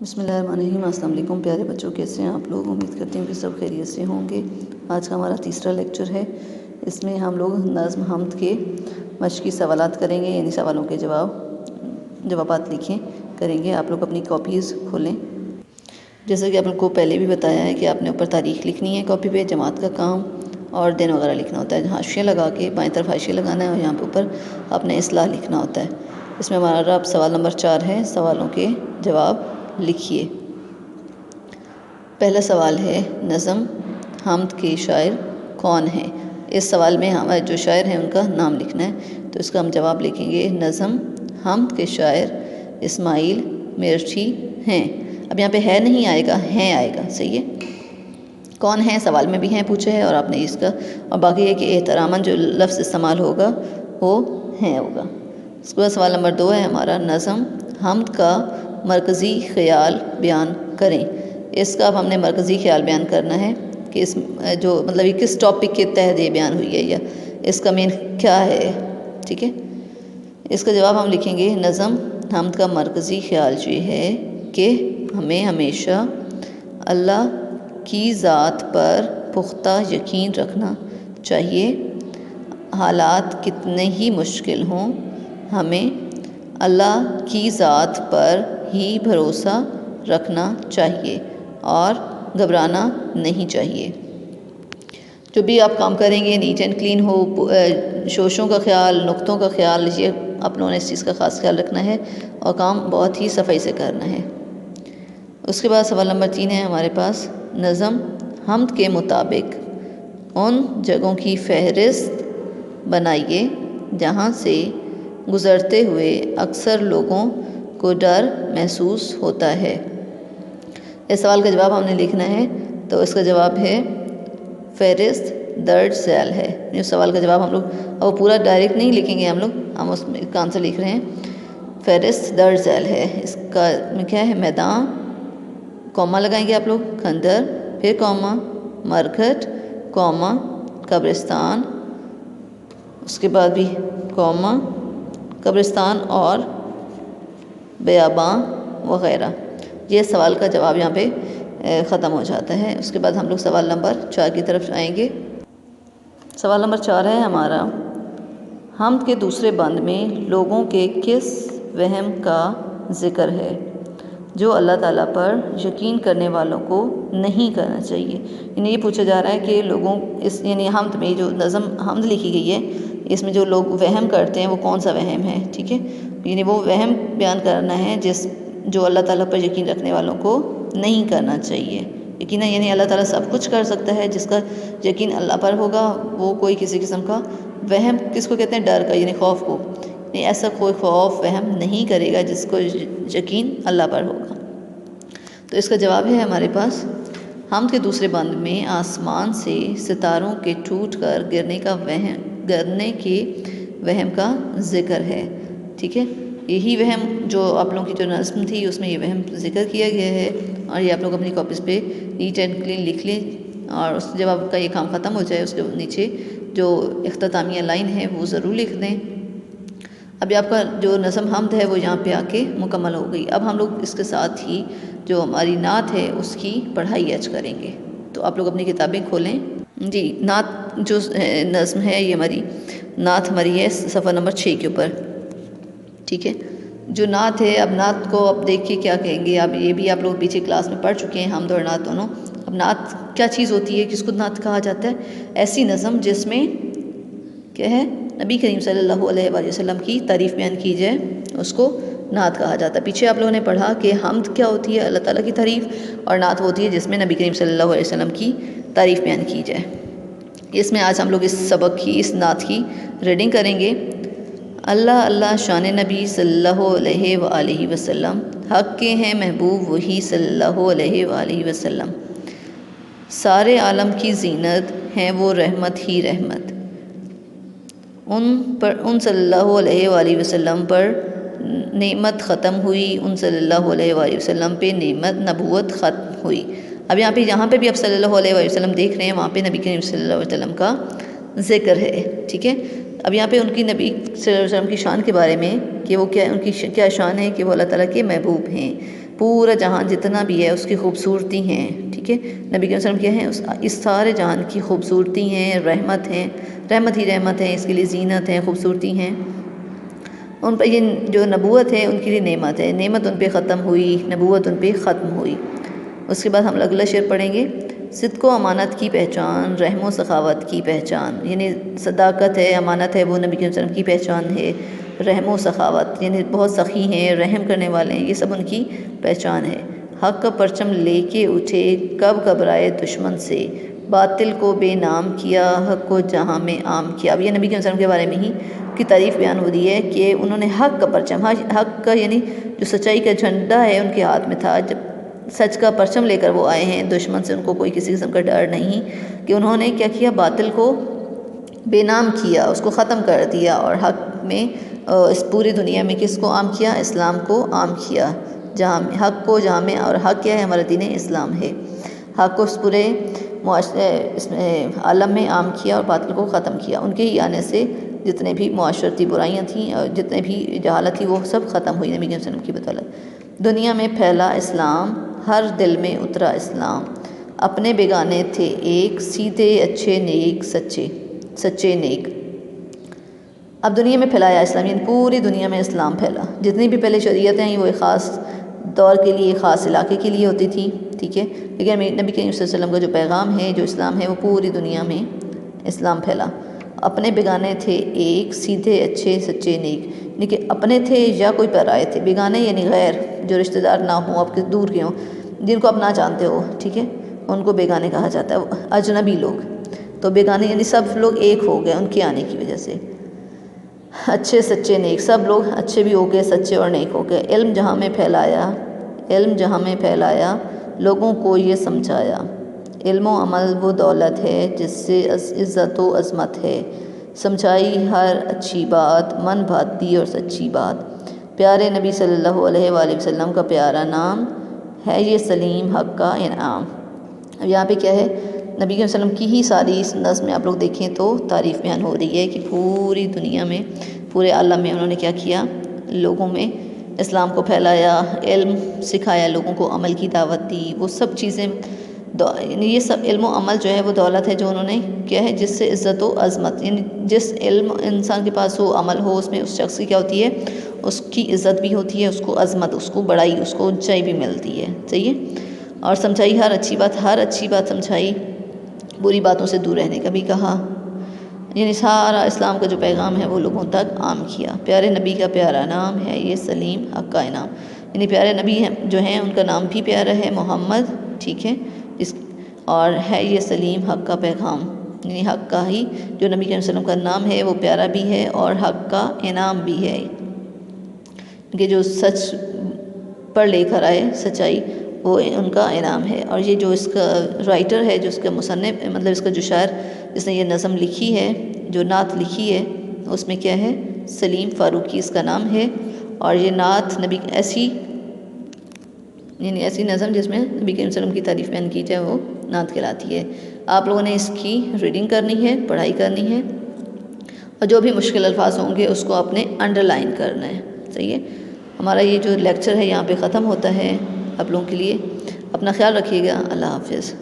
بسم اللہ الرحمن الرحیم۔ السلام علیکم پیارے بچوں، کیسے ہیں آپ لوگ؟ امید کرتی ہوں کہ سب خیریت سے ہوں گے۔ آج کا ہمارا تیسرا لیکچر ہے، اس میں ہم لوگ نظم حمد کے مشقی سوالات کریں گے، یعنی سوالوں کے جوابات لکھیں کریں گے۔ آپ لوگ اپنی کاپیز کھولیں۔ جیسا کہ آپ لوگ کو پہلے بھی بتایا ہے کہ آپ نے اوپر تاریخ لکھنی ہے کاپی پہ، جماعت کا کام اور دن وغیرہ لکھنا ہوتا ہے۔ حاشیہ لگا کے بائیں طرف حاشیہ لگانا ہے اور یہاں پہ اوپر آپ نے اصلاح لکھنا ہوتا ہے۔ اس میں ہمارا اب سوال نمبر 4 ہے، سوالوں کے جواب لکھیے۔ پہلا سوال ہے، نظم حمد کے شاعر کون ہیں؟ اس سوال میں ہمارے جو شاعر ہیں ان کا نام لکھنا ہے، تو اس کا ہم جواب لکھیں گے، نظم حمد کے شاعر اسماعیل میرٹھی ہیں۔ اب یہاں پہ ہے نہیں آئے گا، ہیں آئے گا، صحیح ہے۔ کون ہیں سوال میں بھی ہیں پوچھا ہے، اور آپ نے اس کا اور باقی ہے کہ احتراماً جو لفظ استعمال ہوگا وہ ہیں ہوگا۔ اس کے بعد سوال نمبر 2 ہے ہمارا، نظم حمد کا مرکزی خیال بیان کریں۔ اس کا اب ہم نے مرکزی خیال بیان کرنا ہے کہ اس جو مطلب یہ کس ٹاپک کے تحت یہ بیان ہوئی ہے یا اس کا مین کیا ہے، ٹھیک ہے۔ اس کا جواب ہم لکھیں گے، نظم حمد کا مرکزی خیال یہ ہے کہ ہمیں ہمیشہ اللہ کی ذات پر پختہ یقین رکھنا چاہیے، حالات کتنے ہی مشکل ہوں ہمیں اللہ کی ذات پر ہی بھروسہ رکھنا چاہیے اور گھبرانا نہیں چاہیے۔ جو بھی آپ کام کریں گے نیٹ اینڈ کلین ہو، شوشوں کا خیال، نقطوں کا خیال، یہ آپ لوگوں نے اس چیز کا خاص خیال رکھنا ہے اور کام بہت ہی صفائی سے کرنا ہے۔ اس کے بعد سوال نمبر 3 ہے ہمارے پاس، نظم حمد کے مطابق ان جگہوں کی فہرست بنائیے جہاں سے گزرتے ہوئے اکثر لوگوں کو ڈر محسوس ہوتا ہے۔ اس سوال کا جواب ہم نے لکھنا ہے، تو اس کا جواب ہے فہرست درج ذیل ہے۔ اس سوال کا جواب ہم لوگ اب پورا ڈائریکٹ نہیں لکھیں گے، ہم اس میں کا آنسر لکھ رہے ہیں، فہرست درج ذیل ہے۔ اس کا میں کیا ہے، میدان، کوما لگائیں گے آپ لوگ، کھنڈر، پھر کوما، مرگھٹ، کوما، قبرستان، اس کے بعد بھی کوما، قبرستان اور بیاباں وغیرہ۔ یہ سوال کا جواب یہاں پہ ختم ہو جاتا ہے۔ اس کے بعد ہم لوگ سوال نمبر 4 کی طرف آئیں گے۔ سوال نمبر 4 ہے ہمارا، حمد کے دوسرے بند میں لوگوں کے کس وہم کا ذکر ہے جو اللہ تعالیٰ پر یقین کرنے والوں کو نہیں کرنا چاہیے؟ یعنی یہ پوچھا جا رہا ہے کہ لوگوں اس یعنی حمد میں جو نظم حمد لکھی گئی ہے، اس میں جو لوگ وہم کرتے ہیں وہ کون سا وہم ہے، ٹھیک ہے۔ یعنی وہ وہم بیان کرنا ہے جو اللہ تعالیٰ پر یقین رکھنے والوں کو نہیں کرنا چاہیے۔ یقیناً یعنی اللہ تعالیٰ سب کچھ کر سکتا ہے، جس کا یقین اللہ پر ہوگا وہ کوئی کسی قسم کا وہم، کس کو کہتے ہیں، ڈر کا، یعنی خوف کو، یعنی ایسا کوئی خوف وہم نہیں کرے گا جس کو یقین اللہ پر ہوگا۔ تو اس کا جواب ہے ہمارے پاس، حمد کے دوسرے بند میں آسمان سے ستاروں کے ٹوٹ کر گرنے کے وہم کا ذکر ہے، ٹھیک ہے۔ یہی وہم جو آپ لوگوں کی جو نظم تھی اس میں یہ وہم ذکر کیا گیا ہے، اور یہ آپ لوگ اپنی کاپیز پہ نیٹ اینڈ کلین لکھ لیں، اور اس جب آپ کا یہ کام ختم ہو جائے اس کے نیچے جو اختتامیہ لائن ہے وہ ضرور لکھ دیں۔ ابھی آپ کا جو نظم حمد ہے وہ یہاں پہ آ کے مکمل ہو گئی۔ اب ہم لوگ اس کے ساتھ ہی جو ہماری نعت ہے اس کی پڑھائی آج کریں گے۔ تو آپ لوگ اپنی کتابیں کھولیں۔ جی، نعت جو نظم ہے یہ ہماری نعت ہماری ہے صفحہ نمبر 6 کے اوپر، ٹھیک ہے۔ جو نعت ہے، اب نعت کو اب دیکھیے کیا کہیں گے، اب یہ بھی آپ لوگ پیچھے کلاس میں پڑھ چکے ہیں، حمد اور نعت دونوں۔ اب نعت کیا چیز ہوتی ہے، کس کو نعت کہا جاتا ہے؟ ایسی نظم جس میں کیا ہے، نبی کریم صلی اللہ علیہ وآلہ وسلم کی تعریف بیان کی جائے، اس کو نعت کہا جاتا ہے۔ پیچھے آپ لوگوں نے پڑھا کہ حمد کیا ہوتی ہے، اللہ تعالیٰ کی تعریف، اور نعت ہوتی ہے جس میں نبی کریم صلی اللہ علیہ وسلم کی تعریف بیان کی جائے۔ اس میں آج ہم لوگ اس سبق کی، اس نعت کی ریڈنگ کریں گے۔ اللہ اللہ شان نبی صلی اللہ علیہ وآلہ وسلم، حق کے ہیں محبوب وہی صلی اللہ علیہ وآلہ وسلم، سارے عالم کی زینت ہیں وہ رحمت ہی رحمت، ان صلی اللہ علیہ وآلہ وسلم پر نعمت ختم ہوئی، ان صلی اللہ علیہ وآلہ وسلم پہ نبوت ختم ہوئی۔ اب یہاں پہ بھی آپ صلی اللہ علیہ وآلہ وسلم دیکھ رہے ہیں، وہاں پہ نبی کریم صلی اللہ علیہ وسلم کا ذکر ہے، ٹھیک ہے۔ اب یہاں پہ ان کی نبی صلی اللہ علیہ وسلم کی شان کے بارے میں کہ وہ کیا، ان کی کیا شان ہے کہ وہ اللہ تعالیٰ کے محبوب ہیں، پورا جہان جتنا بھی ہے اس کی خوبصورتی ہیں، ٹھیک ہے، نبی کے وسلم کیا ہیں، اس سارے جہان کی خوبصورتی ہیں، رحمت ہیں، رحمت ہی رحمت ہیں، اس کے لیے زینت ہیں، خوبصورتی ہیں، ان پہ یہ جو نبوت ہے ان کے لیے نعمت ہے، نعمت ان پہ ختم ہوئی، نبوت ان پہ ختم ہوئی۔ اس کے بعد ہم اگلا شعر پڑھیں گے، صدق و امانت کی پہچان، رحم و سخاوت کی پہچان، یعنی صداقت ہے، امانت ہے، وہ نبی کے وسلم کی پہچان ہے، رحم و سخاوت یعنی بہت سخی ہیں، رحم کرنے والے ہیں، یہ سب ان کی پہچان ہے۔ حق کا پرچم لے کے اٹھے، کب گھبرائے دشمن سے، باطل کو بے نام کیا، حق کو جہاں میں عام کیا۔ اب یہ نبی کے وسلم کے بارے میں ہی کی تعریف بیان ہو رہی ہے کہ انہوں نے حق کا پرچم، حق کا یعنی جو سچائی کا جھنڈا ہے ان کے ہاتھ میں تھا، جب سچ کا پرچم لے کر وہ آئے ہیں، دشمن سے ان کو کوئی کسی قسم کا ڈر نہیں، کہ انہوں نے کیا کیا، باطل کو بے نام کیا، اس کو ختم کر دیا، اور حق میں اس پوری دنیا میں کس کو عام کیا، اسلام کو عام کیا، جہاں حق کو جہاں میں، اور حق کیا ہے، ہمارا دین اسلام ہے، حق کو اس پورے عالم میں عام کیا اور باطل کو ختم کیا۔ ان کے ہی آنے سے جتنے بھی معاشرتی برائیاں تھیں اور جتنے بھی جہالت تھی وہ سب ختم ہوئی نبی کے وسلم کی بدولت۔ دنیا میں پھیلا اسلام، ہر دل میں اترا اسلام، اپنے بیگانے تھے ایک، سیدھے اچھے نیک سچے، سچے نیک۔ اب دنیا میں پھیلایا اسلام، یعنی پوری دنیا میں اسلام پھیلا، جتنی بھی پہلے شریعتیں ہیں وہ ایک خاص دور کے لیے، خاص علاقے کے لیے ہوتی تھی، ٹھیک ہے، لیکن نبی کریم صلی اللہ علیہ وسلم کا جو پیغام ہے، جو اسلام ہے، وہ پوری دنیا میں اسلام پھیلا۔ اپنے بیگانے تھے ایک، سیدھے اچھے سچے نیک، یعنی کہ اپنے تھے یا کوئی پرائے تھے، بیگانے یعنی غیر، جو رشتہ دار نہ ہوں، آپ کے دور کے ہوں، جن کو آپ نہ جانتے ہو، ٹھیک ہے، ان کو بیگانے کہا جاتا ہے، اجنبی لوگ۔ تو بیگانے یعنی سب لوگ ایک ہو گئے ان کے آنے کی وجہ سے۔ اچھے سچے نیک، سب لوگ اچھے بھی ہو گئے، سچے اور نیک ہو گئے۔ علم جہاں میں پھیلایا، علم جہاں میں پھیلایا، لوگوں کو یہ سمجھایا، علم و عمل وہ دولت ہے جس سے عزت و عظمت ہے، سمجھائی ہر اچھی بات، من بھاتی اور سچی بات، پیارے نبی صلی اللہ علیہ وآلہ وسلم کا پیارا نام ہے یہ سلیم، حق کا انعام۔ اب یہاں پہ کیا ہے، نبی کے وسلم کی ہی ساری اس نظم میں آپ لوگ دیکھیں تو تعریف بیان ہو رہی ہے کہ پوری دنیا میں، پورے عالم میں انہوں نے کیا کیا، لوگوں میں اسلام کو پھیلایا، علم سکھایا، لوگوں کو عمل کی دعوت دی، وہ سب چیزیں، یعنی یہ سب علم و عمل جو ہے وہ دولت ہے جو انہوں نے کیا ہے، جس سے عزت و عظمت، یعنی جس علم انسان کے پاس ہو، عمل ہو، اس میں اس شخص کی کیا ہوتی ہے، اس کی عزت بھی ہوتی ہے، اس کو عظمت، اس کو بڑائی، اس کو اونچائی بھی ملتی ہے، صحیح ہے، اور سمجھائی ہر اچھی بات، ہر اچھی بات سمجھائی، بری باتوں سے دور رہنے کا بھی کہا، یعنی سارا اسلام کا جو پیغام ہے وہ لوگوں تک عام کیا۔ پیارے نبی کا پیارا نام ہے یہ سلیم، حق کا انعام، یعنی پیارے نبی ہیں جو ہیں ان کا نام بھی پیارا ہے، محمد، ٹھیک ہے، اور ہے یہ سلیم، حق کا پیغام، یعنی حق کا ہی جو نبی صلی اللہ علیہ وسلم کا نام ہے وہ پیارا بھی ہے اور حق کا انعام بھی ہے، کہ جو سچ پر لے کر آئے سچائی، وہ ان کا انعام ہے۔ اور یہ جو اس کا رائٹر ہے، جو اس کا مصنف، مطلب اس کا جو شاعر جس نے یہ نظم لکھی ہے، جو نعت لکھی ہے، اس میں کیا ہے، سلیم فاروقی اس کا نام ہے، اور یہ نعت نبی ایسی، یعنی ایسی نظم جس میں نبی کریم صلی اللہ علیہ وسلم کی تعریف بیان کی جائے وہ نعت کہلاتی ہے۔ آپ لوگوں نے اس کی ریڈنگ کرنی ہے، پڑھائی کرنی ہے، اور جو بھی مشکل الفاظ ہوں گے اس کو آپ نے انڈر لائن کرنا ہے، صحیح ہے۔ ہمارا یہ جو لیکچر ہے یہاں پہ ختم ہوتا ہے۔ آپ لوگوں کے لیے اپنا خیال رکھیے گا، اللہ حافظ۔